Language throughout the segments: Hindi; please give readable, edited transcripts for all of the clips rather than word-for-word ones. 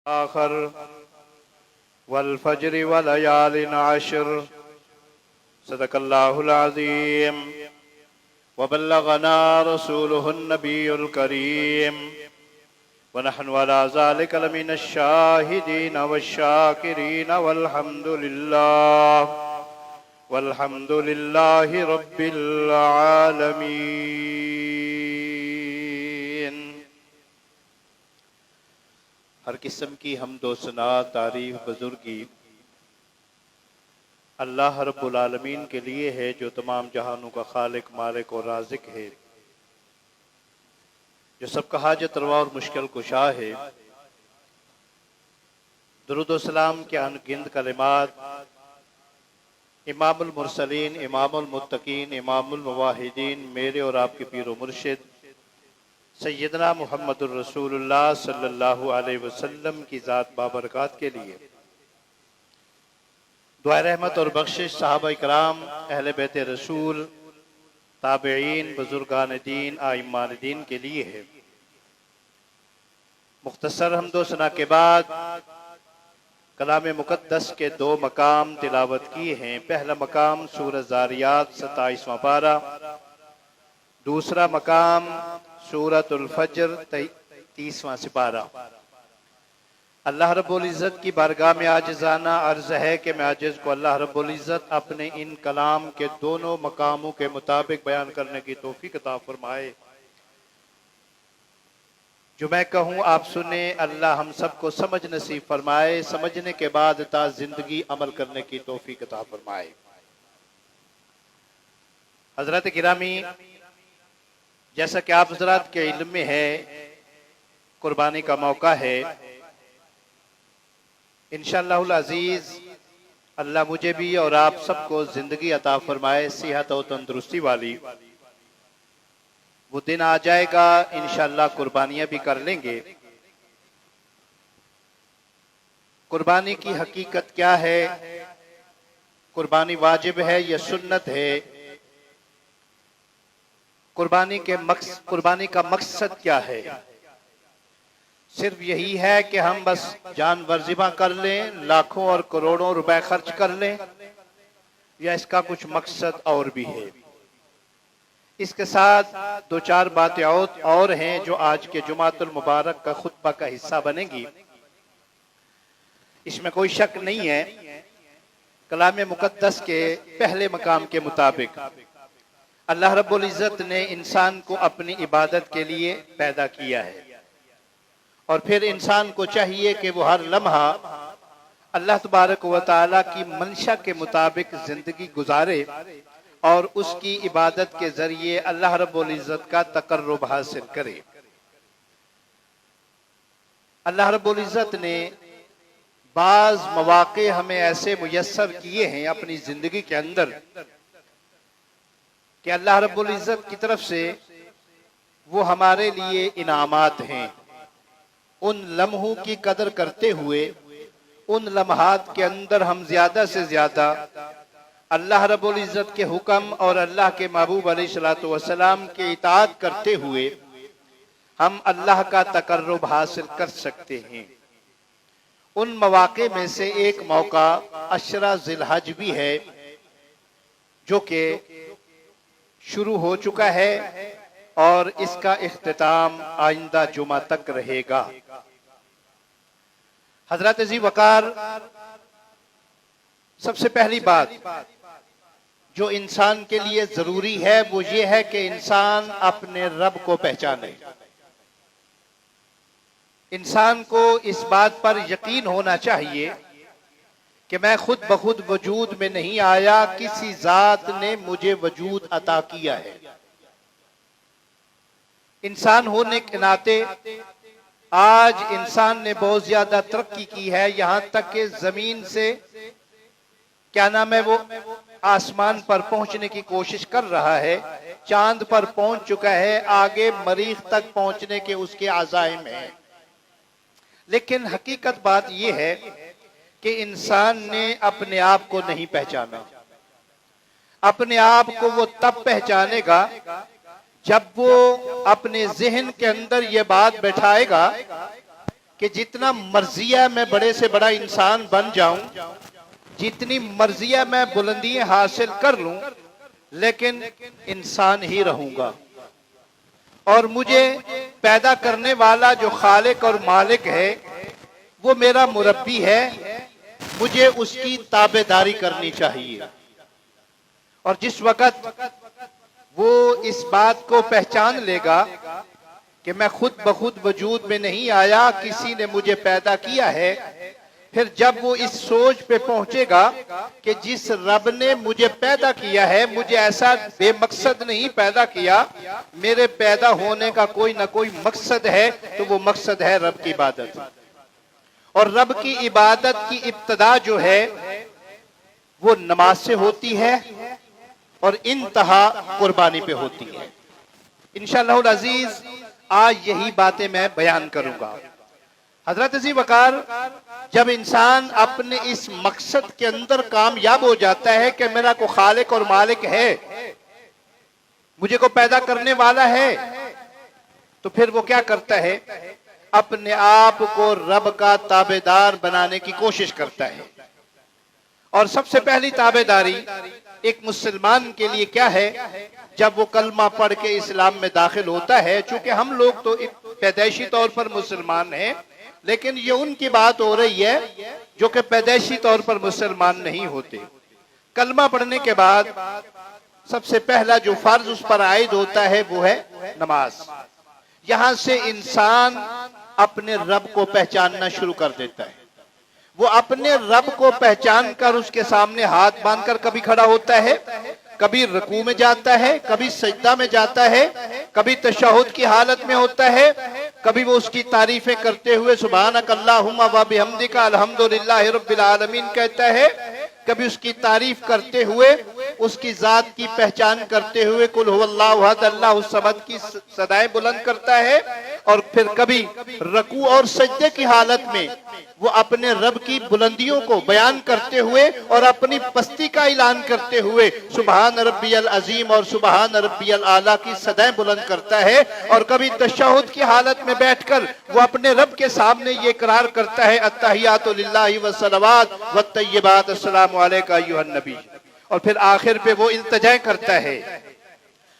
आखर वल फज्र व लयालिन अश्र सदक़ल्लाहुल अज़ीम व बल्लगना रसूलुहुन नबियुल करीम व नहनु अला ज़ालिका लमिनश शाहिदीन वश्शाकिरीन वल्हम्दुलिल्लाहि रब्बिल आलमीन। हर किस्म की हम्दो सना तारीफ बुजुर्गी अल्लाह रब्बुल आलमीन के लिए है, जो तमाम जहानों का खालिक, मालिक और राज़िक है, जो सबका हाजत रवा और मुश्किल कुशा है। दुरूद व सलाम के अनगिनत कलिमात इमामुल मुरसलीन, इमामुल मुत्तकीन, इमामुल मुवाहिदीन, मेरे और आपके पीरो मुर्शिद सैयदना मुहम्मदुर रसूलुल्लाह सल्लल्लाहु अलैहि वसल्लम की ज़ात बाबरकात के लिए दुआ रहमत और बख्शिश सहाबा इकराम, अहले बैत रसूल, ताबईन, बुजुर्गान दीन, आइम्मान दीन के लिए है। मुख्तसर हम्दो सना के बाद कलाम मुक़द्दस के दो मकाम तिलावत किए हैं। पहला मकाम सूरह ज़ारियात 27वां पारा, दूसरा मकाम सूरतुल फज्र 30वां सिपारा। अल्लाह रब्बुल इज़्ज़त की बारगाह में आजिज़ाना अर्ज़ है कि मैं आजिज़ को अल्लाह रब्बुल इज़्ज़त अपने इन कलाम के दोनों मकामों के मुताबिक बयान करने की तौफीक अता फरमाए। जो मैं कहूँ आप सुने, अल्लाह हम सबको समझ नसीब फरमाए, समझने के बाद ता जिंदगी अमल करने की तौफीक अता फरमाए। हज़रत गिरामी, जैसा कि आप हज़रात के इल्म में है, कुर्बानी का मौका है। इंशाअल्लाहुल अज़ीज़ अल्लाह मुझे भी और आप सबको जिंदगी अता फरमाए, सेहत और तंदुरुस्ती वाली। वो दिन आ जाएगा इंशाअल्लाह कुर्बानियां भी कर लेंगे। कुर्बानी की हकीकत क्या है? कुर्बानी वाजिब है या सुन्नत है? कुर्बानी का मकसद क्या है? सिर्फ यही है कि हम बस जानवर ज़िबा कर लें, लाखों और करोड़ों रुपए खर्च कर लें, या इसका कुछ मकसद और भी है? इसके साथ दो चार बातें और हैं जो आज के जुमातुल मुबारक का खुतबा का हिस्सा बनेंगी। इसमें कोई शक नहीं है। कलाम मुक़द्दस के पहले मकाम के मुताबिक अल्लाह रब्बुल इज़्ज़त ने इंसान को अपनी इबादत के लिए पैदा किया है, और फिर इंसान को चाहिए कि वो हर लम्हा अल्लाह तबारक व तआला की मंशा के मुताबिक जिंदगी गुजारे और उसकी इबादत के जरिए अल्लाह रब्बुल इज़्ज़त का तक़र्रुब हासिल करे। अल्लाह रब्बुल इज़्ज़त ने बाज़ मौक़े हमें ऐसे मुयस्सर किए हैं अपनी जिंदगी के अंदर कि अल्लाह रब्बुल इज़्ज़त की तरफ से वो हमारे लिए इनामात हैं। उन लम्हों की कदर करते हुए उन लम्हात के अंदर हम ज्यादा से ज्यादा अल्लाह रब्बुल इज़्ज़त के हुक्म और अल्लाह के महबूब अलैहिस्सलातु वस्सलाम के इताअत करते हुए हम अल्लाह का तक़र्रुब हासिल कर सकते हैं। उन मौक़े में से एक मौका अशरा ज़िलहज भी है, जो कि शुरू हो चुका है और इसका इख्तिताम आइंदा जुमा तक रहेगा। हज़रत जी वकार, सबसे पहली बात जो इंसान के लिए जरूरी है वो ये है कि इंसान अपने रब को पहचाने। इंसान को इस बात पर यकीन होना चाहिए कि मैं खुद बखुद वजूद में नहीं आया, किसी जात ने मुझे वजूद अता किया है। इंसान होने के नाते आज इंसान ने बहुत ज्यादा तरक्की की है, यहां तक कि जमीन से क्या नाम है वो आसमान पर पहुंचने की कोशिश कर रहा है, चांद पर पहुंच चुका है, आगे मरीख तक पहुंचने के उसके आज़ाइम हैं। लेकिन हकीकत बात यह है कि इंसान ने अपने आप को नहीं पहचाना। अपने आप को वो तब पहचानेगा जब वो अपने ज़हन के अंदर ये बात बैठाएगा कि जितना मर्जी है मैं बड़े से बड़ा इंसान बन जाऊं, जितनी मर्जी है मैं बुलंदियां हासिल कर लूं, लेकिन इंसान ही रहूंगा। और मुझे पैदा करने वाला जो खालिक और मालिक है वो मेरा मुरब्बी है, मुझे उसकी ताबेदारी करनी चाहिए। और जिस वक़्त वो इस बात को पहचान लेगा कि मैं खुद ब खुद वजूद में नहीं आया, किसी ने मुझे पैदा किया है, फिर जब वो इस सोच पे पहुंचेगा कि जिस रब ने मुझे पैदा किया है, मुझे ऐसा बेमकसद नहीं पैदा किया, मेरे पैदा होने का कोई ना कोई मकसद है, तो वो मकसद है रब की इबादत। और रब की इबादत की इब्तिदा जो है वो नमाज से होती है और इंतहा कुर्बानी पे होती है। इंशाअल्लाह अजीज आज यही बातें मैं बयान करूंगा। हजरत अज़ी वकार, जब इंसान अपने इस मकसद के अंदर कामयाब हो जाता है कि मेरा को खालिक और मालिक है, मुझे को पैदा करने वाला है, तो फिर वो क्या करता है, अपने आप को रब का ताबेदार बनाने की कोशिश करता है। और सबसे पहली ताबेदारी एक मुसलमान के लिए क्या है, जब वो कलमा पढ़ के इस्लाम में दाखिल होता है। चूंकि हम लोग तो पैदाइशी तौर पर मुसलमान हैं, लेकिन ये उनकी बात हो रही है जो कि पैदाइशी तौर पर मुसलमान नहीं होते। कलमा पढ़ने के बाद सबसे पहला जो फर्ज उस पर आयद होता है वो है नमाज। यहां से इंसान अपने रब को पहचानना शुरू कर देता है। वो अपने रब को पहचान कर उसके सामने हाथ बांधकर कभी खड़ा होता है, कभी रुकू में जाता है, कभी सजदा में जाता है, कभी तशहुद की हालत में होता है, कभी वो उसकी तारीफें करते हुए सुभानक अल्लाहुम्मा व बिहम्दिका अल्हम्दुलिल्लाहि रब्बिल आलमीन कहता है, कभी उसकी तारीफ करते हुए उसकी जात की पहचान करते हुए कुल हुवल्लाहु अहद अल्लाहु समद की सदाएं बुलंद करता है। और फिर कभी रकू और सजदे की हालत में वो अपने रब की बुलंदियों को बयान करते हुए और अपनी पस्ती का ऐलान करते हुए सुबहान रब्बियल अजीम और सुबहान रब्बियल आला की सदाएं बुलंद करता है। और कभी तशहुद की हालत में बैठकर वो अपने रब के सामने ये इकरार करता है, अत्तहियातु लिल्लाहि व सलवात व तय्यबात अस्सलामु अलैका अय्युहन नबी। और फिर आखिर पे वो इल्तिजा करता है,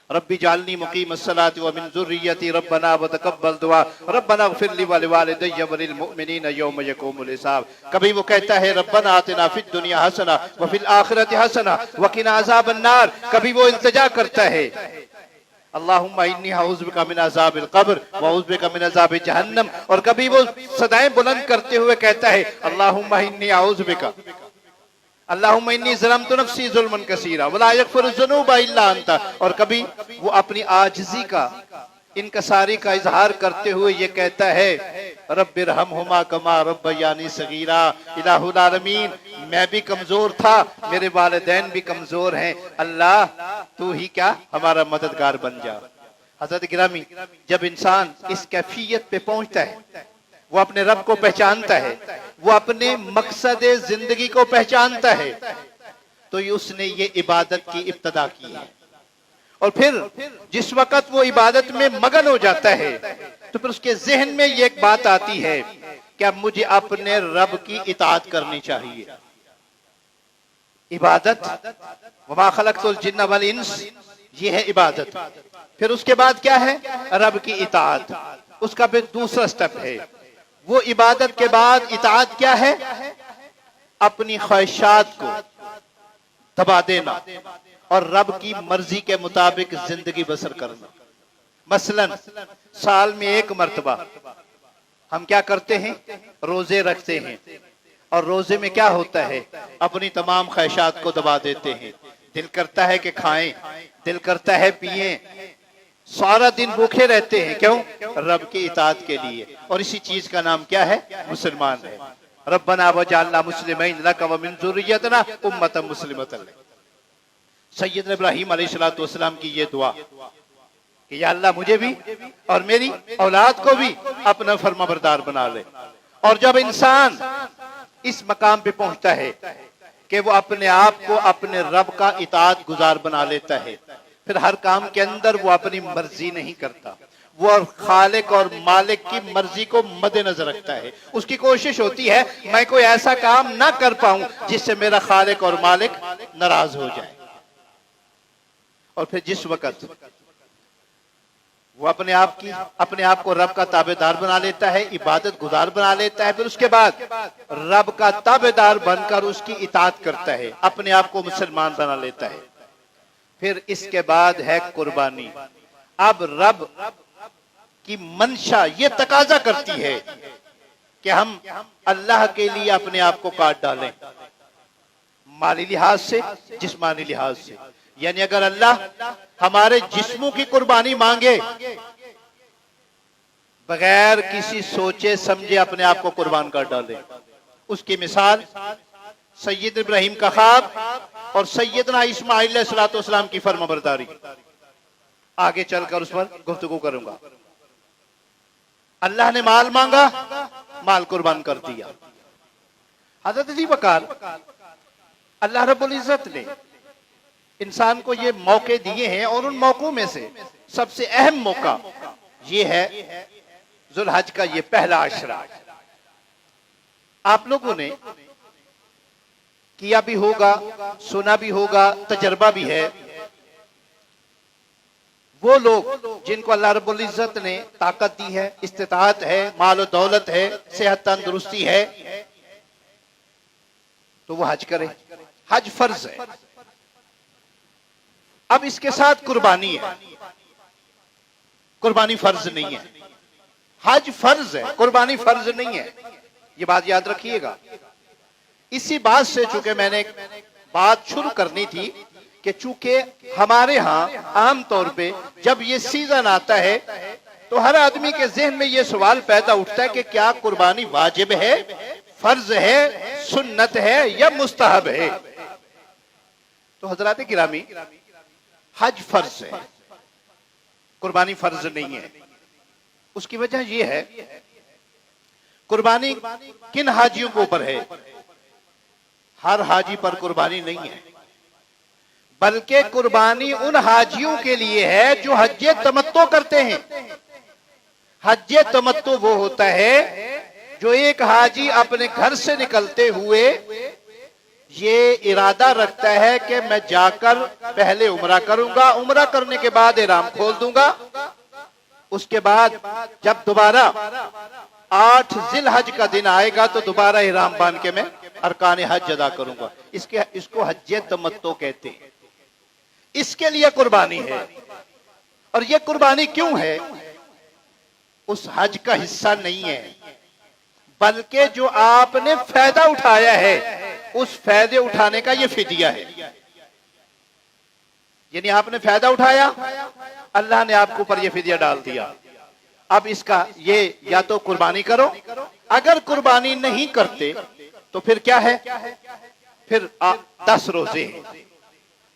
रब्बी जालनी मुकीमस्सलाति व मिन ज़ुर्रिय्यती रब्बना व तक़ब्बल दुआ रब्बना इग़फ़िर ली व लिवालिदैया व लिलमुअ्मिनीना यौम यक़ूमुल हिसाब। कभी वो कहता है रब्बना आतिना फिद दुनिया हसना व फिल आखिरति हसना व क़िना अज़ाबन नार। कभी वो इल्तिजा करता है, अल्लाहुम्मा इन्नी अऊज़ु बिका मिन अज़ाबिल क़ब्र व अऊज़ु बिका मिन अज़ाबि जहन्नम। और कभी वो सदाएं बुलंद करते हुए कहता है, अल्लाहुम्मा इन्नी अऊज़ु बिका अल्लाहुम्मा इन्नी ज़लमतु नफ़्सी ज़ुल्मन कसीरा वला यग़फ़िरु ज़ुनूबा इल्ला अंता। और कभी वो अपनी आजिज़ी का, इनकसारी का इजहार करते हुए ये कहता है, रब्बिरहमहुमा कमा रब्बयानी सगीरा। इलाहुल आलमीन, मैं भी कमजोर था, मेरे वालिदैन भी कमजोर हैं, अल्लाह तू ही क्या हमारा मददगार बन जा। हज़रत गिरामी, जब इंसान इस कैफियत पे पहुंचता है, वो अपने रब को पहचानता है, वो अपने मकसद जिंदगी को पहचानता है, तो उसने ये इबादत की इब्तिदा की है। और फिर जिस वक्त वो इबादत में मगन हो जाता है, तो फिर उसके ज़हन में ये एक बात आती है कि अब मुझे अपने रब की इताअत करनी चाहिए। इबादत वमा खलक़तुल जिन्ना वल इंस, ये है इबादत। फिर उसके बाद क्या है, रब की इताअत। उसका फिर दूसरा स्टेप है, वो इबादत के बाद इताअत क्या है, अपनी ख्वाहिशात को दबा देना और रब की मर्जी के मुताबिक जिंदगी बसर करना। मसलन साल में एक मर्तबा हम क्या करते हैं, रोजे रखते हैं, और रोजे में क्या होता है, अपनी तमाम ख्वाहिशात को दबा देते हैं। दिल करता है कि खाएं, दिल करता है पिएं, सारा दिन भूखे रहते हैं, क्यों, रब की इताअत के लिए। और इसी चीज का नाम क्या है, मुसलमान है। रब्बना वजअलना मुस्लिमैन लक व मिन ज़ुर्रिय्यतिना उम्मतन मुस्लिमतन लक। सैयदना इब्राहीम अलैहिस्सलातु वस्सलाम की ये दुआ कि या अल्लाह मुझे भी और मेरी औलाद को भी अपना फरमाबरदार बना ले। और जब इंसान इस मकाम पे पहुंचता है कि वो अपने आप को अपने रब का इताअत गुजार बना लेता है, फिर हर काम के अंदर वो अपनी मर्जी नहीं करता, वो और खालिक और मालिक की मर्जी को मद्देनजर रखता है। उसकी कोशिश होती है मैं कोई ऐसा काम ना कर पाऊं जिससे मेरा खालिक और मालिक नाराज हो जाए। और फिर जिस वक्त वो अपने आप को रब का ताबेदार बना लेता है, इबादत गुजार बना लेता है, फिर उसके बाद रब का ताबेदार बनकर उसकी इताअत करता है, अपने आप को मुसलमान बना लेता है। फिर इसके बाद है कुर्बानी। अब रब की मंशा ये तकाजा करती है कि हम अल्लाह के लिए अपने आप को काट डालें, माली लिहाज से, जिस्मानी लिहाज से। यानी अगर अल्लाह हमारे जिस्मों की कुर्बानी मांगे, बगैर किसी सोचे समझे अपने आप को कुर्बान कर डाले। उसकी मिसाल सैयद इब्राहिम का ख्वाब और सैयदना इस्माइल अलैहिस्सलाम की फर्माबरदारी। आगे चलकर उस पर गुफ्तगू करूंगा। अल्लाह ने माल मांगा, माल कुर्बान कर दिया। हजरत अली वकार अल्लाह रब्बुल इज्जत ने इंसान को ये मौके दिए हैं और उन मौकों में से सबसे अहम मौका ये है जुल्हज का ये पहला अशरा। आप लोगों ने किया भी होगा, सुना भी होगा, तजर्बा भी है। वो लोग जिनको अल्लाह रब्बुल इज्जत ने ताकत दी है, इस्तिताअत है, माल और दौलत है, सेहत तंदुरुस्ती है, तो वो हज करे। हज फर्ज है। अब इसके साथ कुर्बानी है। कुर्बानी फर्ज नहीं है। हज फर्ज है, कुर्बानी फर्ज नहीं है। ये बात याद रखिएगा। इसी बात से चूंकि मैंने एक बात शुरू करनी थी कि चूंकि हमारे यहाँ आम तौर पे जब ये सीजन आता है तो हर आदमी के ज़हन में ये सवाल पैदा उठता है कि क्या कुर्बानी वाजिब है, फर्ज है, सुन्नत है या मुस्तहब है। तो हजरात गिरामी, हज फर्ज है, कुर्बानी फर्ज नहीं है। उसकी वजह यह है, कुर्बानी किन हाजियों के ऊपर है? हर हाजी पर कुर्बानी नहीं है, बल्कि कुर्बानी उन हाजियों के लिए है जो हज्जे तमत्तो करते हैं। हज्जे तमत्तो वो होता है जो एक हाजी अपने घर से निकलते हुए ये इरादा रखता है कि मैं जाकर पहले उम्रा करूंगा, उम्रा करने के बाद इहराम खोल दूंगा, उसके बाद जब दोबारा 8 जिलहज का दिन आएगा तो दोबारा इहराम बांध के मैं अरकान हज अदा करूंगा। इसको हज्जे तमत्तो कहते हैं। इसके लिए कुर्बानी है। और ये कुर्बानी क्यों है? उस हज का हिस्सा नहीं है, बल्कि जो आपने फायदा उठाया है उस फायदे उठाने का ये फिदिया है। यानी आपने फायदा उठाया, अल्लाह ने आपके ऊपर ये फिदिया डाल दिया। अब इसका ये या तो कुर्बानी करो, अगर कुर्बानी नहीं करते तो फिर क्या है? फिर 10 रोजे हैं,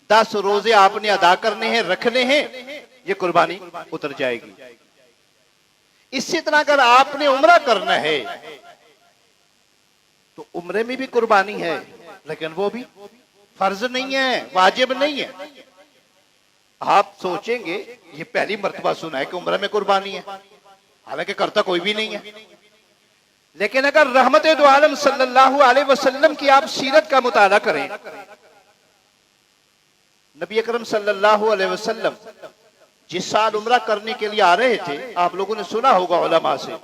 10 रोजे आपने अदा करने हैं, रखने हैं, ये कुर्बानी उतर जाएगी। इसी तरह अगर आपने उम्रा करना है तो उम्रे में भी कुर्बानी है, लेकिन वो भी फर्ज नहीं है, वाजिब नहीं है। आप सोचेंगे ये पहली मर्तबा सुना है कि उम्रे में कुर्बानी है, हालांकि करता कोई भी नहीं है। लेकिन अगर रहमत दो आलम सल्लल्लाहु अलैहि वसल्लम की आप सीरत का मुताला करें, नबी अकरम सल्लल्लाहु अलैहि वसल्लम जिस साल उम्रा करने के लिए आ रहे थे, आप लोगों ने सुना होगा उलमा से,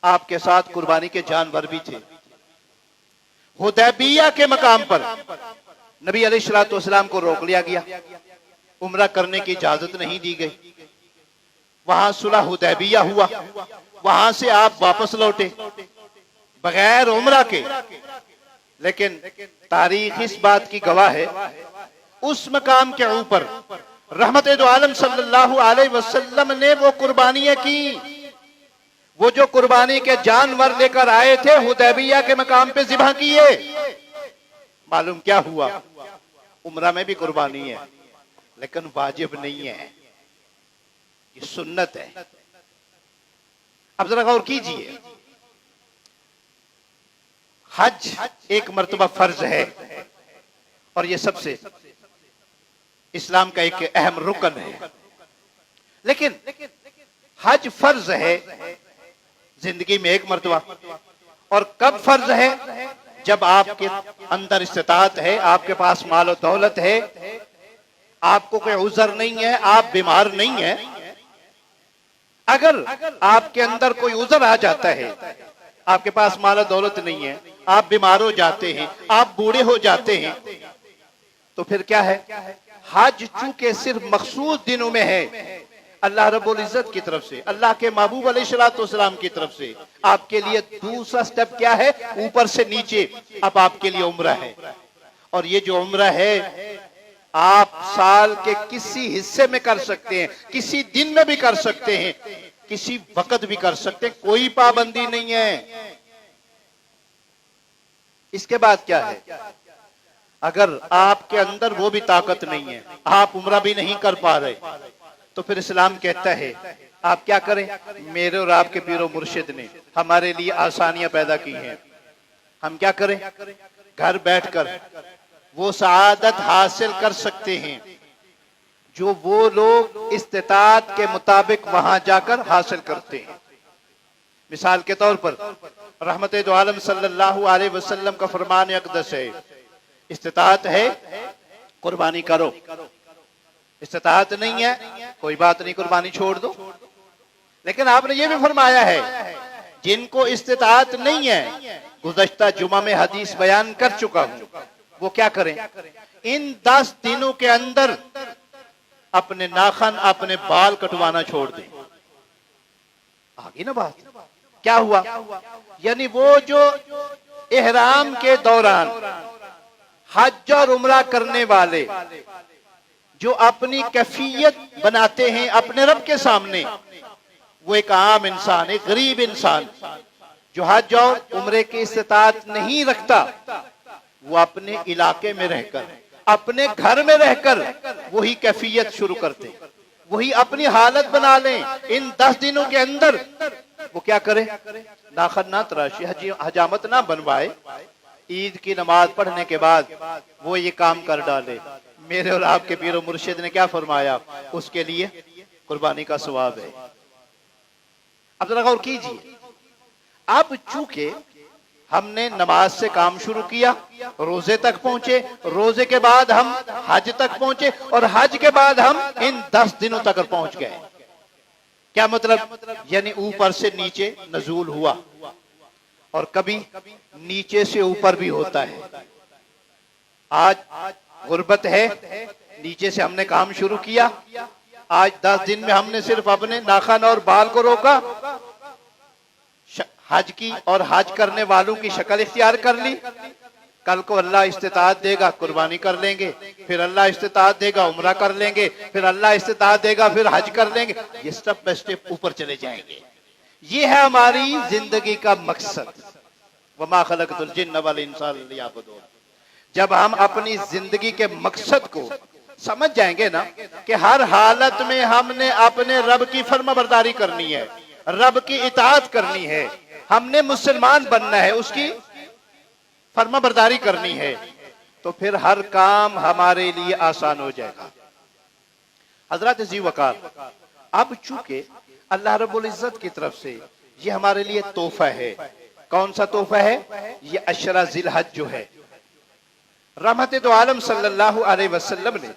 आपके साथ कुर्बानी के जानवर भी थे। हुदैबिया के मकाम पर नबी अलैहिस्सलाम को रोक लिया गया, उम्रा करने की इजाजत नहीं दी गई। वहां सुलह हुदैबिया हुआ, वहां से आप वापस लौटे बगैर उम्रा के। लेकिन तारीख इस बात की गवाह है, उस मकाम के ऊपर रहमत दो आलम सल्लल्लाहु अलैहि वसल्लम ने वो कुर्बानियां की। वो जो कुर्बानी के जानवर लेकर आए थे, हुदैबिया के मकाम पे ज़िबह किए। मालूम क्या हुआ? उम्रा में भी कुर्बानी है, लेकिन वाजिब नहीं है, ये सुन्नत है। अब जरा गौर कीजिए, हज एक मर्तबा फर्ज है और ये सबसे इस्लाम का एक अहम रुकन है। लेकिन हज फर्ज है जिंदगी में एक मर्तबा, और कब फर्ज है? जब आपके अंदर इस्तिताअत है, आपके पास माल और दौलत है, आपको कोई उज़र नहीं है, आप बीमार नहीं है। अगर आपके अंदर कोई उज़र आ जाता है, आपके पास माल और दौलत नहीं है, आप बीमार हो जाते हैं, आप बूढ़े हो जाते हैं, तो फिर क्या है? हज चूंकि सिर्फ मखसूस दिनों में है, अल्लाह रब्बुल इज्जत की तरफ से, अल्लाह के महबूब अलैहिस्सलाम की तरफ से आपके लिए दूसरा स्टेप क्या है? ऊपर से नीचे अब आपके लिए उम्रा है। और ये जो उम्रा है आप साल के किसी हिस्से में कर सकते हैं, किसी दिन में भी कर सकते हैं, किसी वक्त भी कर सकते हैं, कोई पाबंदी नहीं है। इसके बाद क्या है? अगर आपके अंदर वो भी ताकत नहीं है, आप उम्रा भी नहीं कर पा रहे, तो फिर इस्लाम कहता है आप क्या करें? मेरे और आपके पीरो मुर्शिद ने हमारे लिए आसानियां पैदा की हैं। हम क्या करें? घर बैठकर वो सआदत हासिल कर सकते हैं जो वो लोग इस्तिताअत के मुताबिक वहां जाकर हासिल करते हैं। मिसाल के तौर पर रहमत दो आलम सल्लल्लाहु अलैहि वसल्लम का फरमान अक़दस है, इस्तिताअत है कुर्बानी करो, इस्तिताअत नहीं है कोई बात नहीं, कुर्बानी छोड़ दो। लेकिन आपने ये भी फरमाया है जिनको इस्तिताअत नहीं है, गुज़श्ता जुमा में हदीस बयान कर चुका हूं, वो क्या करें? इन 10 दिनों के अंदर अपने नाखन, अपने बाल कटवाना छोड़ दें। आगे ना बात क्या हुआ? यानी वो जो इहराम के दौरान हज और उम्रा करने वाले जो अपनी कैफियत बनाते हैं अपने रब के सामने, वो एक आम इंसान, एक गरीब इंसान जो हज और उम्रे की इस्तिताअत नहीं रखता, वो अपने इलाके में रहकर, अपने घर में रहकर वही कैफियत शुरू करते, वही अपनी हालत बना लें। इन 10 दिनों के अंदर वो क्या करे? नाखन ना तराशे, हजामत ना बनवाए, ईद की नमाज पढ़ने के बाद वो ये काम कर डाले। मेरे और आपके पीरो मुर्शिद ने क्या फरमाया? उसके लिए कुर्बानी का सवाब है। अब जरा गौर कीजिए, अब चूंकि हमने नमाज से काम शुरू किया, रोजे तक पहुंचे, रोजे के बाद हम हज तक पहुंचे, और हज के बाद हम इन 10 दिनों तक पहुंच गए। क्या मतलब? यानी ऊपर से नीचे नजूल हुआ, और कभी नीचे से ऊपर भी होता है। आज गुर्बत है, नीचे से हमने काम शुरू किया, आज 10 दिन में हमने सिर्फ अपने नाखन और बाल को रोका, हज की और हज करने वालों की शक्ल इख्तियार कर ली। कल को अल्लाह इस्तिताअत देगा कुर्बानी कर लेंगे, फिर अल्लाह इस्तिताअत देगा उम्रा कर लेंगे, फिर अल्लाह इस्तिताअत देगा फिर हज कर लेंगे। ये स्टेप बाय स्टेप ऊपर चले जाएंगे। ये है हमारी जिंदगी का मकसद। वमा खलक़तुल जिन्न वल इंसा इल्ला लियअबुदून। जब हम अपनी जिंदगी के मकसद को समझ जाएंगे ना कि हर हालत में हमने अपने रब की फर्माबरदारी करनी है, रब की इताअत करनी है, हमने मुसलमान बनना है, उसकी फर्माबरदारी करनी है, तो फिर हर काम हमारे लिए आसान हो जाएगा। हजरत जी वकार, अब चूंकि अल्लाह रब्बुल इज्जत की तरफ से ये हमारे लिए तोहफा है। कौन सा तोहफा है? ये अशरा जिलहज जो है, रहमत दो आलम सल्लल्लाहु अलैहि वसल्लम ने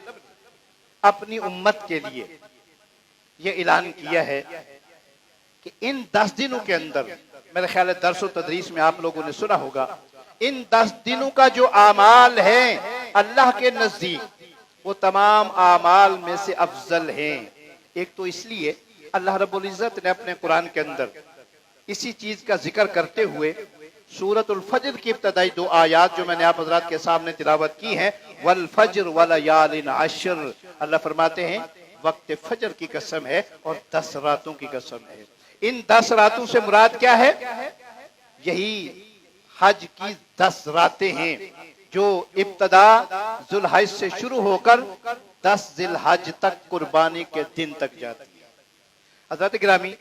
अपनी उम्मत के लिए ये ऐलान किया है कि इन 10 दिनों के अंदर, मेरे ख्याल है दर्स व तदरीस में आप लोगों ने सुना होगा, इन 10 दिनों का जो आमाल है अल्लाह के नजदीक, वो तमाम आमाल में से अफजल हैं। एक तो इसलिए अल्लाह रब्बुल इज्जत ने अपने कुरान के अंदर इसी चीज का जिक्र करते हुए सूरतुल फज्र की इब्तदाई 2 आयात जो मैंने आप हजरात के सामने तिलावत की है, वल फज्र वलयालिन अश्र, अल्लाह फरमाते हैं वक्त फज्र की कसम है और 10 रातों की कसम है। इन 10 रातों से मुराद क्या है? यही हज की 10 रातें हैं जो इब्तदा जुल्हज से शुरू होकर 10 जिलहज तक कुर्बानी के दिन तक जाती है। हज़रत गिरामी,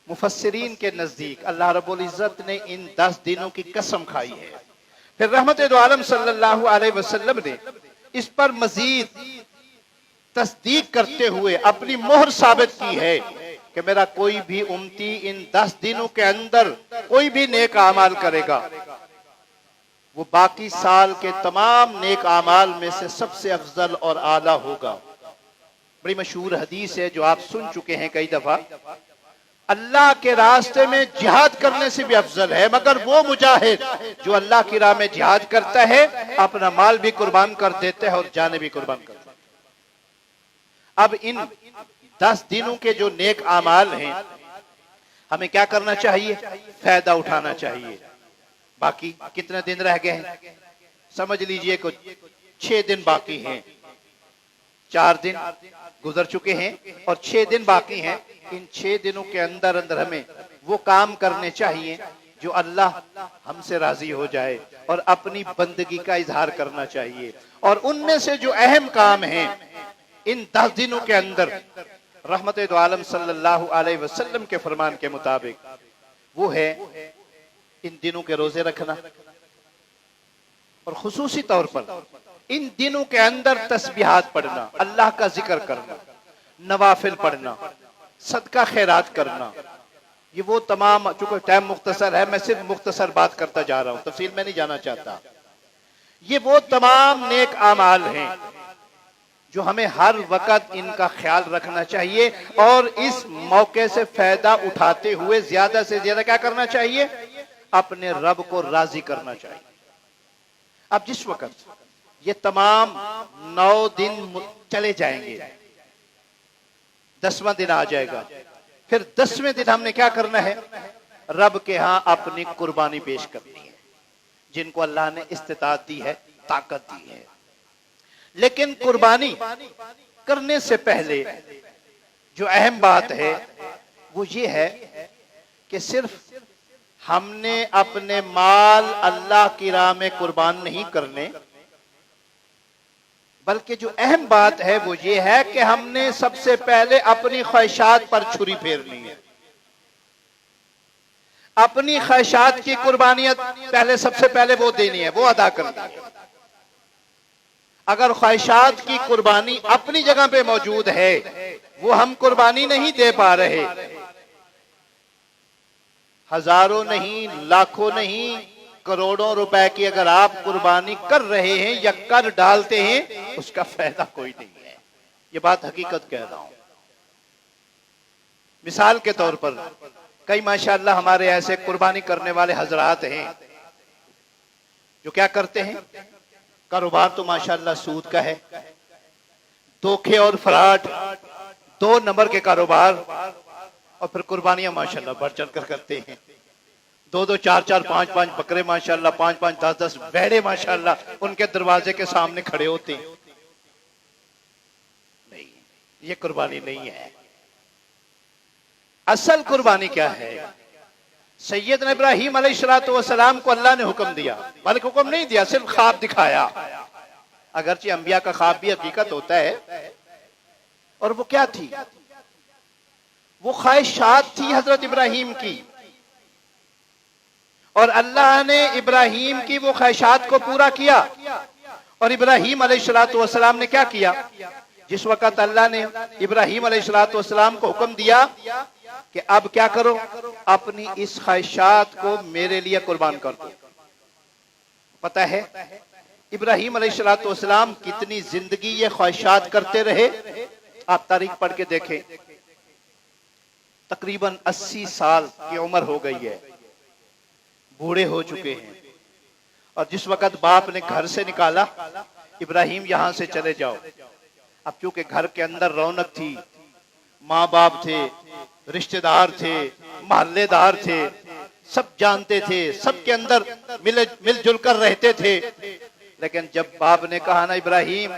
मुफस्सिरीन के नजदीक अल्लाह रब्बुल इज्जत ने इन 10 दिनों की कसम खाई है। फिर रहमत दो आलम सल्लल्लाहु अलैहि वसल्लम ने इस पर मजीद तस्दीक करते हुए अपनी मोहर साबित की है कि मेरा कोई भी उम्मती इन 10 दिनों के अंदर कोई भी नेक आमाल करेगा, वो बाकी साल के तमाम नेक आमाल में से सबसे अफजल और आला होगा। बड़ी मशहूर हदीस है जो आप सुन चुके हैं कई दफा। अल्लाह के रास्ते में जिहाद करने से भी अफजल है, मगर वो मुजाहिद जो अल्लाह की राह में जिहाद करता है, अपना माल भी कुर्बान कर देता है और जाने भी कुर्बान करता है। अब इन 10 दिनों के जो नेक आमाल हैं, हमें क्या करना चाहिए? फायदा उठाना चाहिए। बाकी कितने दिन रह गए हैं? समझ लीजिए कुछ 6 दिन बाकी हैं। 4 दिन गुजर चुके हैं और 6 दिन बाकी हैं। इन 6 दिनों के अंदर अंदर हमें वो काम करने चाहिए जो अल्लाह हमसे राजी हो जाए और अपनी बंदगी का इजहार करना चाहिए। और उनमें से जो अहम काम है इन 10 दिनों के अंदर, रहमत दो आलम सल्लल्लाहु अलैहि वसल्लम के फरमान के मुताबिक, वो है इन दिनों के रोजे रखना और खुसूसी तौर पर इन दिनों के अंदर तस्बीहात पढ़ना, अल्लाह का जिक्र करना, नवाफिल पढ़ना, सदका खैरात करना। ये वो तमाम, चूंकि टाइम मुख्तसर है, मैं सिर्फ मुख्तसर बात करता जा रहा हूं, तफसील में नहीं जाना चाहता। ये वो तमाम नेक आमाल हैं जो हमें हर वक्त इनका ख्याल रखना चाहिए और इस मौके से फायदा उठाते हुए ज्यादा से ज्यादा क्या करना चाहिए? अपने रब को राजी करना चाहिए। अब जिस वक्त ये तमाम 9 दिन चले जाएंगे, 10वां दिन आ जाएगा, फिर 10वें दिन हमने क्या करना है? रब के यहां अपनी कुर्बानी पेश करनी है, जिनको अल्लाह ने इस्तिताअत दी है, ताकत दी है। लेकिन कुर्बानी करने से पहले जो अहम बात है वो ये है कि सिर्फ हमने अपने माल अल्लाह की राह में कुर्बान नहीं करने, बल्कि जो अहम बात है वो ये है कि हमने सबसे पहले अपनी ख्वाहिशात पर छुरी फेरनी है। अपनी ख्वाहिशात की कुर्बानियत पहले, सबसे पहले वो देनी है, वो अदा करनी है। अगर ख्वाहिशात की कुर्बानी अपनी जगह पे मौजूद है, वो हम कुर्बानी नहीं दे पा रहे, हजारों नहीं, लाखों नहीं, करोड़ों रुपए की अगर आप कुर्बानी कर रहे हैं या कर डालते हैं, उसका फायदा कोई नहीं है। ये बात हकीकत कह रहा हूं। मिसाल के तौर पर कई माशाअल्लाह हमारे ऐसे कुर्बानी करने वाले हजरात हैं जो क्या करते हैं, कारोबार तो माशाअल्लाह सूद का है, धोखे और फ्रॉड 2 नंबर के कारोबार, और फिर कुर्बानियां माशाअल्लाह बढ़ चढ़ कर करते हैं। 2-2, 4-4, 5-5 बकरे माशाअल्लाह, 5-5, 10-10 भेड़े माशाअल्लाह उनके दरवाजे के सामने खड़े होते हैं। नहीं, ये कुर्बानी नहीं है। असल कुर्बानी क्या है? सैयदना इब्राहीम अलैहिस्सलातु वस्सलाम को अल्लाह ने हुक्म दिया, बल्कि हुक्म नहीं दिया, सिर्फ ख्वाब दिखाया। अगरचे अंबिया का ख्वाब भी हकीकत होता है। और वो क्या थी? वो ख्वाहिशात थी हजरत इब्राहीम की, और अल्लाह ने इब्राहीम की वो ख्वाहिशात को पूरा किया। और इब्राहीम अलैहिस्सलातु वस्सलाम ने क्या किया? जिस वक्त अल्लाह ने इब्राहीम अलैहिस्सलातु वस्सलाम को हुक्म दिया कि अब क्या करो, अपनी इस ख्वाहिशात को मेरे लिए कुर्बान कर दो। पता है इब्राहीम अलैहिस्सलातु वस्सलाम कितनी जिंदगी ये ख्वाहिशात करते रहे? आप तारीख पढ़ के देखें, तकरीबन 80 साल की उम्र हो गई है, बूढ़े हो चुके हैं। और जिस वक्त बाप ने घर से निकाला, इब्राहीम यहां से चले जाओ, अब चूंकि घर के अंदर रौनक थी, माँ बाप थे, रिश्तेदार थे, मोहल्लेदार थे, सब जानते थे, सबके अंदर मिलजुल कर रहते थे। लेकिन जब बाप ने कहा ना इब्राहीम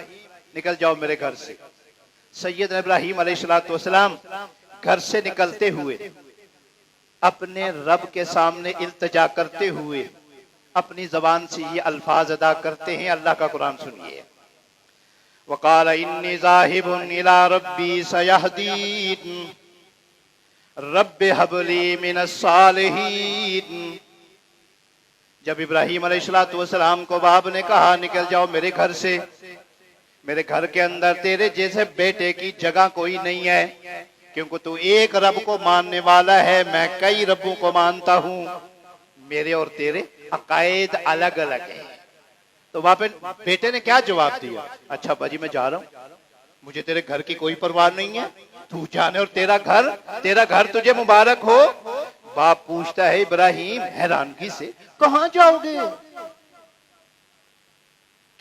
निकल जाओ मेरे घर से, सैयदना इब्राहीम अलैहिस्सलातु वस्सलाम घर से निकलते हुए अपने रब के सामने इल्तिजा करते हुए अपनी जबान से ये अल्फाज अदा करते हैं। अल्लाह का कुरान सुनिए, वक़ाल इन्नी ज़ाहिबुन इला रब्बी सयहदीन रब्बि हबली मिनस सालिहीन। जब इब्राहीम अलैहिस्सलातु वस्सलाम को बाप ने कहा निकल जाओ मेरे घर से, मेरे घर के अंदर तेरे जैसे बेटे की जगह कोई नहीं है, क्योंकि तू एक रब को मानने वाला है, मैं कई रबों को मानता हूं, मेरे और तेरे अकायद अलग अलग है। तो वहां पे बेटे ने क्या जवाब दिया, अच्छा बाजी मैं जा रहा हूं, मुझे तेरे घर की कोई परवाह नहीं है, तू जाने और तेरा घर तुझे मुबारक हो। बाप पूछता है इब्राहिम हैरानगी से, कहां जाओगे?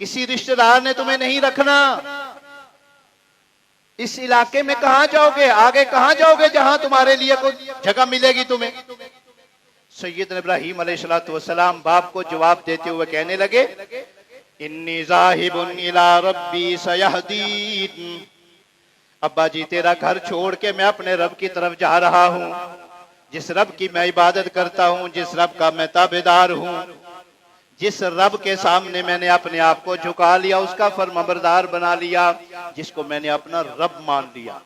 किसी रिश्तेदार ने तुम्हें नहीं रखना, इस इलाके में कहां जाओगे, आगे कहां जाओगे जहां तुम्हारे लिए कोई जगह मिलेगी तुम्हें? सैयदना इब्राहिम अलैहिस्सलाम बाप को जवाब देते हुए कहने लगे, इन्नी ज़ाहिबुन इला रब्बी सयहदीन। अब्बा जी तेरा घर छोड़ के मैं अपने रब की तरफ जा रहा हूं, जिस रब की मैं इबादत करता हूं, जिस रब का मैं ताबेदार हूं, जिस रब के सामने मैंने अपने आप को झुका लिया, उसका फरमाबरदार बना लिया, जिसको मैंने अपना रब मान लिया,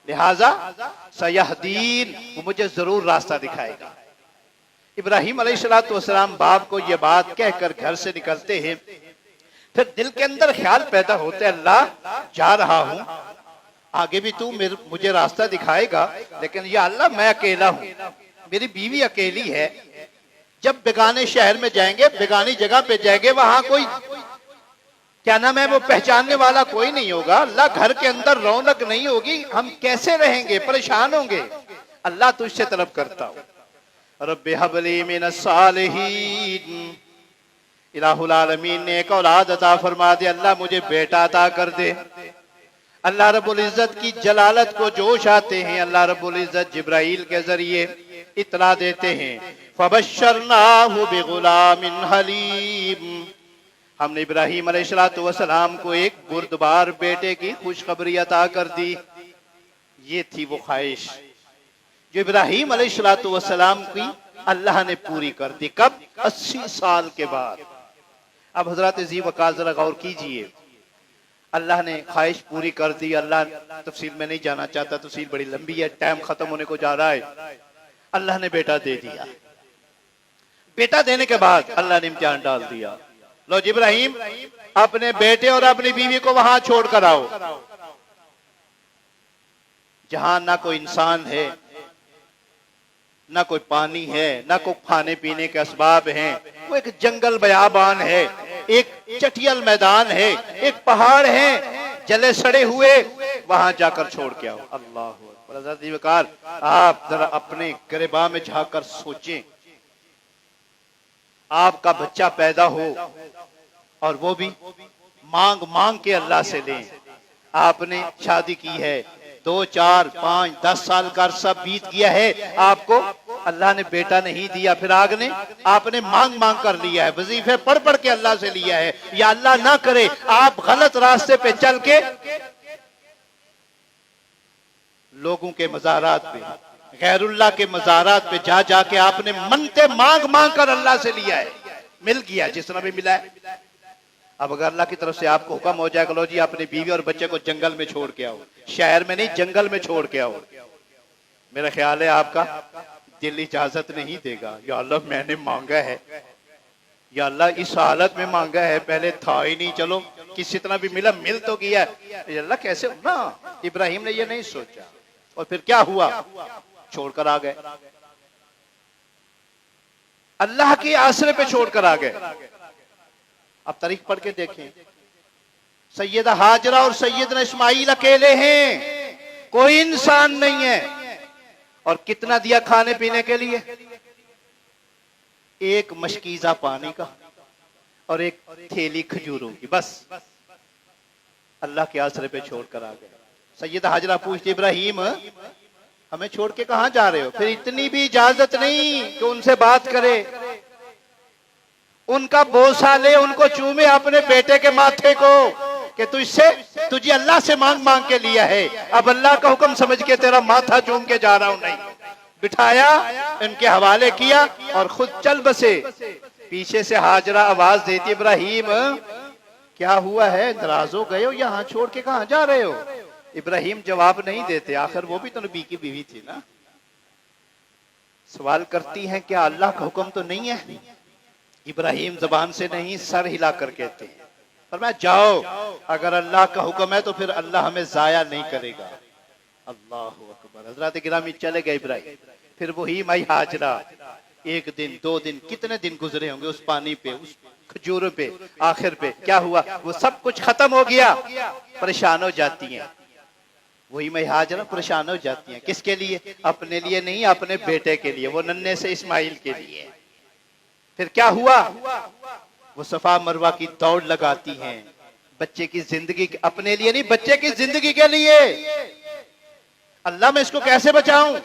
लिहाजा सयहदीन, वो मुझे जरूर रास्ता दिखाएगा। इब्राहिम अलैहिस्सलाम बाप को यह बात कहकर घर से निकलते हैं। फिर दिल के अंदर ख्याल पैदा होते, अल्लाह जा रहा हूं, आगे भी तू मुझे रास्ता दिखाएगा, लेकिन या अल्लाह मैं अकेला हूं, मेरी बीवी अकेली है, जब बेगाने शहर में जाएंगे, बेगानी जगह पे जाएंगे, वहां कोई क्या नाम है वो पहचानने वाला कोई नहीं होगा, अल्लाह घर के अंदर रौनक नहीं होगी, हम कैसे रहेंगे, परेशान होंगे। अल्लाह तुझसे तलब करता हूं, रब्बि हबली मिनस सालिहीन, इलाहुल आलमीन ने एक औलाद अता फरमा दे, अल्लाह मुझे बेटा अता कर दे। अल्लाह रब्बुल इज्जत की जलालत को जोश आते हैं, अल्लाह रब्बुल इज्जत जिब्राइल के जरिए इतला देते हैं, फबश्शरनाहु बिगुलामिन हलीम। हमने इब्राहिम अलैहिस्सलाम को एक बुर्दबार बेटे की खुशखबरी अता कर दी। ये थी वो ख्वाहिश जो इब्राहिम अलैहिस्सलाम की अल्लाह ने पूरी कर दी। कब? 80 साल के बाद। अब हजरत जी वकाल जरा गौर कीजिए, अल्लाह ने ख्वाहिश पूरी कर दी। अल्लाह, तफसील में नहीं जाना चाहता, तफसील बड़ी लंबी है, टाइम खत्म होने को जा रहा है। अल्लाह ने बेटा दे दिया, बेटा देने के बाद अल्लाह ने इम्तिहान डाल दिया, लो जी इब्राहिम अपने बेटे और अपनी बीवी को वहां छोड़ कर आओ, जहां ना कोई इंसान है, ना कोई पानी है, ना कोई खाने पीने के असबाब हैं, वो एक जंगल बयाबान है, एक चटियल मैदान है, एक पहाड़ है जले सड़े हुए, वहां जाकर छोड़ के आओ। अल्लाह अकबर। आप जरा अपने गिरबा में झांककर सोचें, आपका बच्चा पैदा हो और वो भी मांग मांग के अल्लाह से लें। आपने शादी की है, 2, 4, 5, 10 साल का अरसा बीत गया है, आपको अल्लाह ने बेटा नहीं दिया, फिर आपने मांग मांग कर लिया है, वजीफे पढ़ पढ़ के अल्लाह से लिया है। या अल्लाह ना करे आप गलत रास्ते पे चल के लोगों के मज़ारात पे, गैरुल्लाह के मज़ारात पे जा जाके आपने मनते मांग मांग कर अल्लाह से लिया है, मिल गया जितना भी मिला है। अब अगर अल्लाह की तरफ से आपको हुक्म हो जाएगा, लो जी अपनी बीवी और बच्चे को जंगल में छोड़ के आओ, शहर में नहीं जंगल में छोड़ के आओ, मेरा ख्याल है आपका दिल इजाजत नहीं देगा। या अल्लाह मैंने मांगा है, या अल्लाह इस हालत में मांगा है, पहले था ही नहीं, चलो किसी तरह भी मिला, मिल तो गया, अल्लाह कैसे ना। इब्राहिम ने ये नहीं सोचा, और फिर क्या हुआ, छोड़कर आ गए, अल्लाह के आसरे पे छोड़कर आ गए। अब तारीख पढ़ के देखें, सैयदा हाजरा और सैयदना इस्माइल अकेले हैं, कोई इंसान नहीं है, और कितना दिया खाने पीने के लिए, एक मशकीजा पानी का और एक थैली खजूरों की, बस अल्लाह के आसरे पे छोड़कर आ गए। सैयदा हाजरा पूछती, इब्राहिम हमें छोड़ के कहां जा रहे हो? फिर इतनी भी इजाजत नहीं कि उनसे बात करे, उनका बोसा ले, उनको चूमे अपने बेटे के माथे को कि तुझे अल्लाह से मांग मांग के लिया है, अब अल्लाह का हुक्म समझ के तेरा माथा चूम के जा रहा हूं। नहीं, बिठाया, इनके हवाले किया और खुद चल बसे। पीछे से हाजरा आवाज देती, इब्राहिम क्या हुआ है, नाराज हो गए हो, यहाँ छोड़ के कहां जा रहे हो? इब्राहिम जवाब नहीं देते, आखिर वो भी तो नबी की बीवी थी ना। सवाल करती हैं, क्या अल्लाह का हुक्म तो नहीं है? इब्राहिम जबान से नहीं, सर हिला कर कहते हैं, पर मैं जाओ, अगर अल्लाह का हुक्म है तो फिर अल्लाह हमें जाया नहीं करेगा। अल्लाह अकबर। हजरत गिरामी चले गए इब्राहिम, फिर वही माई हाजरा, एक दिन 2 दिन कितने दिन गुजरे होंगे उस पानी पे, उस खजूरों पे। आखिर पे क्या हुआ, वो सब कुछ खत्म हो गया, परेशान हो जाती हैं। वही मैं हाजरा परेशान हो जाती हैं, किसके लिए? अपने लिए नहीं, अपने बेटे के लिए, वो नन्हे से इस्माइल के लिए। फिर क्या हुआ, वो सफा मरवा की दौड़ लगाती हैं, बच्चे की जिंदगी, अपने लिए नहीं, बच्चे की जिंदगी के लिए। अल्लाह मैं इसको कैसे बचाऊं?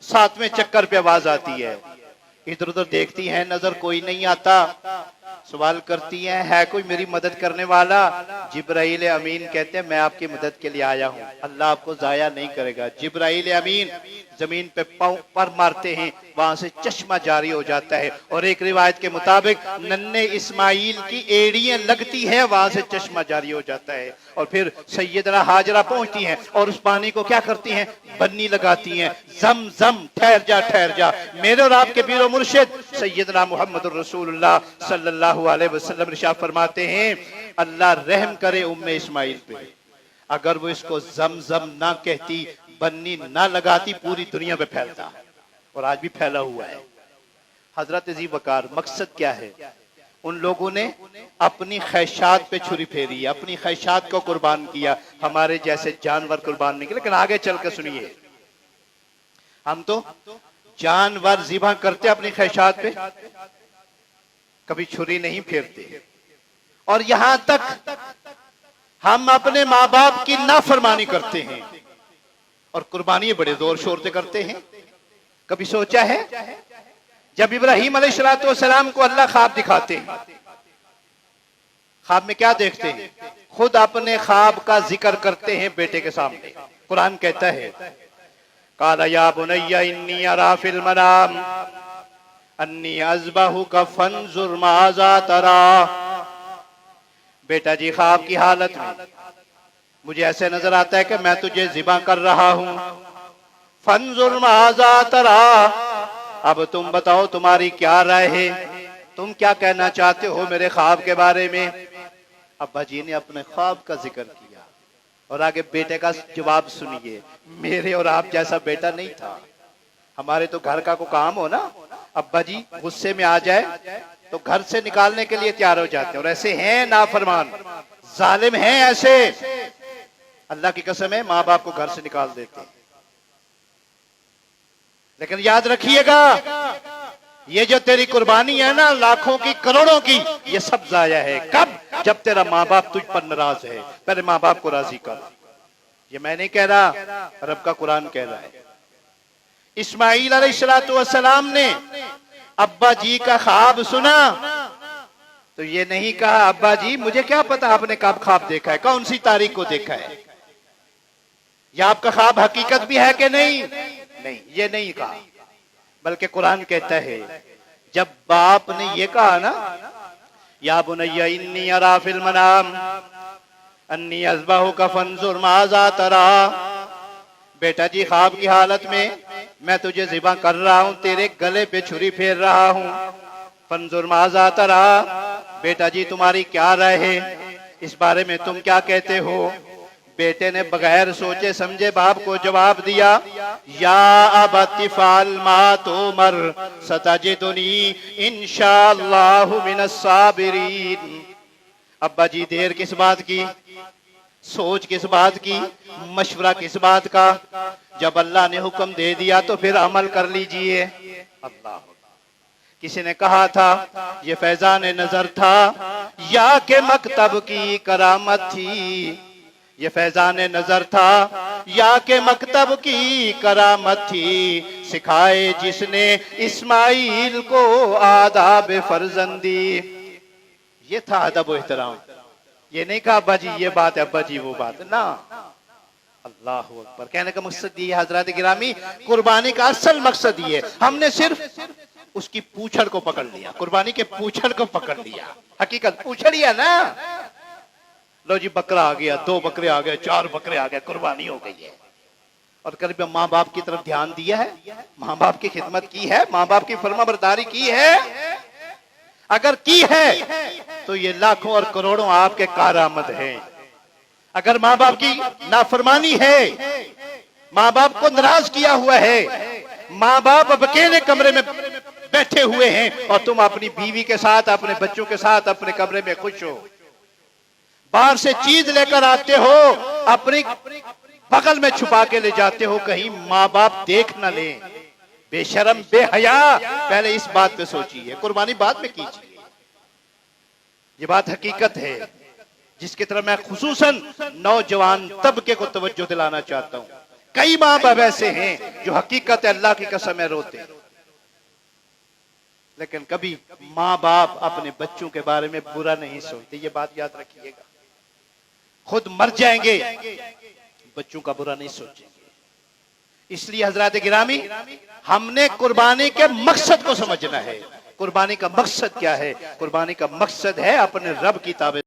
7वें चक्कर पे आवाज आती है, इधर उधर देखती हैं, नजर कोई नहीं आता, सवाल करती हैं, है कोई मेरी मदद करने वाला? जिब्राइल अमीन कहते हैं मैं आपकी मदद के लिए आया हूं, अल्लाह आपको जाया नहीं करेगा। जिब्राइल अमीन जमीन पे पांव पर मारते हैं, वहां से चश्मा जारी हो जाता है, और एक रिवायत के मुताबिक नन्हे इस्माइल की एड़ियां लगती हैं, वहां से चश्मा जारी हो जाता है। और फिर सैयदना हाजरा पहुंचती हैं और उस पानी को क्या करती हैं, बन्नी लगाती हैं, जम जम ठहर जा, मेरे और आपके पीर मुर्शिद सैयदना मोहम्मद रसूलुल्लाह सल्लल्लाहु अलैहि वसल्लम इरशाद फरमाते हैं, अल्लाह रहम करे उम्मे इस्माइल पे, अगर वो इसको जमजम ना कहती, बन्नी ना लगाती, पूरी दुनिया पे फैलता, और आज भी फैला हुआ है। हजरत जी वकार, मकसद क्या है? उन लोगों ने अपनी ख्वाहिशात पे छुरी फेरी, अपनी ख्वाहिशात को कुर्बान किया, हमारे जैसे जानवर कुर्बान नहीं किए। लेकिन आगे चल के सुनिए, हम तो जानवर ज़िबा करते अपनी ख्वाहिशात पे, कभी छुरी नहीं फेरते, और यहां तक हम अपने माँ बाप की नाफरमानी करते हैं और कुर्बानी बड़े जोर शोर से करते हैं। कभी सोचा है जब इब्राहिम अलैहिस्सलाम को अल्लाह ख्वाब दिखाते हैं, ख्वाब में क्या देखते हैं? खुद अपने ख्वाब का जिक्र करते हैं बेटे के सामने। कुरान कहता है, काला या बुनैया इन्नी अरा फिल मनाम अन्नी अज़बहुका फंजुर माज़ा तरा। बेटा जी, ख्वाब की हालत में मुझे ऐसे नजर आता है कि मैं तुझे ज़िबा कर रहा हूं। फंजुर माज़ा तरा, अब तुम बताओ तुम्हारी क्या राय है, तुम क्या कहना चाहते हो मेरे ख्वाब के बारे में? अब्बा जी ने अपने ख्वाब का जिक्र किया, और आगे बेटे का जवाब सुनिए, मेरे और आप जैसा बेटा नहीं था। हमारे तो घर का को काम हो ना, अब्बा जी गुस्से में आ जाए तो घर से निकालने के लिए तैयार हो जाते हैं, और ऐसे हैं नाफरमान, जालिम हैं ऐसे, अल्लाह की कसम है, माँ बाप को घर से निकाल देते हैं। लेकिन याद रखिएगा, ये जो तेरी कुर्बानी है ना, लाखों की करोड़ों की, ये सब जाया है। कब? जब तेरा माँ बाप तुझ पर नाराज है, पहले माँ बाप को राजी कर। ये मैं नहीं कह रहा, रब का कुरान कह रहा है। इस्माइल अलैहिस्सलाम ने अब्बा जी का ख्वाब सुना तो ये नहीं कहा, अब्बा जी मुझे क्या पता आपने कब ख्वाब देखा है, कौन सी तारीख को देखा है, या आपका ख्वाब हकीकत भी है कि नहीं, नहीं, ये नहीं कहा। बल्कि कुरान कहता है, जब बाप ने ये कहा ना, या बुनैया इन्नी अरा फिल मनाम अन्नी अज़बहुका फंजुर माज़ा तरा, बेटा जी ख्वाब की हालत में मैं तुझे ज़िबा कर रहा हूं, तेरे गले पे छुरी फेर रहा हूं। फंजुर माज़ा तरा, बेटा जी तुम्हारी क्या राय है, इस बारे में तुम क्या कहते हो? बेटे ने बगैर सोचे समझे बाप को जवाब दिया, या अबति फ़अल मा तुमर सतजिदुनी इंशाअल्लाहु मिनस साबिरीन। अब्बा जी देर किस बात की, सोच किस बात की, मशवरा किस बात का? जब अल्लाह ने हुक्म दे दिया तो फिर अमल कर लीजिए। अल्लाह, किसी ने कहा था ये फैजान नजर था या के मकतब की करामत थी, ये फैजान नजर था या के मकतब की करामत थी, सिखाए जिसने इस्माइल को आदाब फर्जंदी। ये था अदब व एहतराम। ये नहीं कहा अब्बा जी ये बात है, अब्बा जी वो बात ना। अल्लाह अकबर। कहने का मकसद ये हजरत गिरामी, कुर्बानी का असल मकसद ये, हमने सिर्फ उसकी पूछड़ को पकड़ लिया, कुर्बानी के पूछड़ को पकड़ लिया। हकीकत पूछड़ ही है ना। लो जी बकरा आ गया, 2 बकरे आ गए, 4 बकरे आ गए, कुर्बानी हो गई है। और कभी माँ बाप की तरफ ध्यान दिया है, माँ बाप की खिदमत की है, माँ बाप की फरमाबरदारी की है? अगर की है तो ये लाखों और करोड़ों आपके कारआमद हैं। अगर माँ बाप की नाफरमानी है, माँ बाप को नाराज किया हुआ है, माँ बाप अब अकेले कमरे में बैठे हुए हैं और तुम अपनी बीवी के साथ, अपने बच्चों के साथ अपने कमरे में खुश हो, बाहर से चीज लेकर आते हो, अपनी बगल में छुपा के ले जाते हो, कहीं माँ बाप देख ना ले, बेशरम बेहया। पहले इस बात पे सोचिए, कुर्बानी बाद में कीजिए। ये बात हकीकत है जिसकी तरफ मैं खुसूसन नौजवान तबके को तवज्जो दिलाना चाहता हूं। कई माँ बाप ऐसे हैं जो हकीकत है अल्लाह की कसम है रोते, लेकिन कभी माँ बाप अपने बच्चों के बारे में बुरा नहीं सोचते। ये बात याद रखिएगा, खुद मर जाएंगे, बच्चों का बुरा नहीं सोचेंगे। इसलिए हजरात गिरामी, हमने कुर्बानी के मकसद को समझना है। कुर्बानी का मकसद क्या है? कुर्बानी का मकसद है अपने रब की ताबे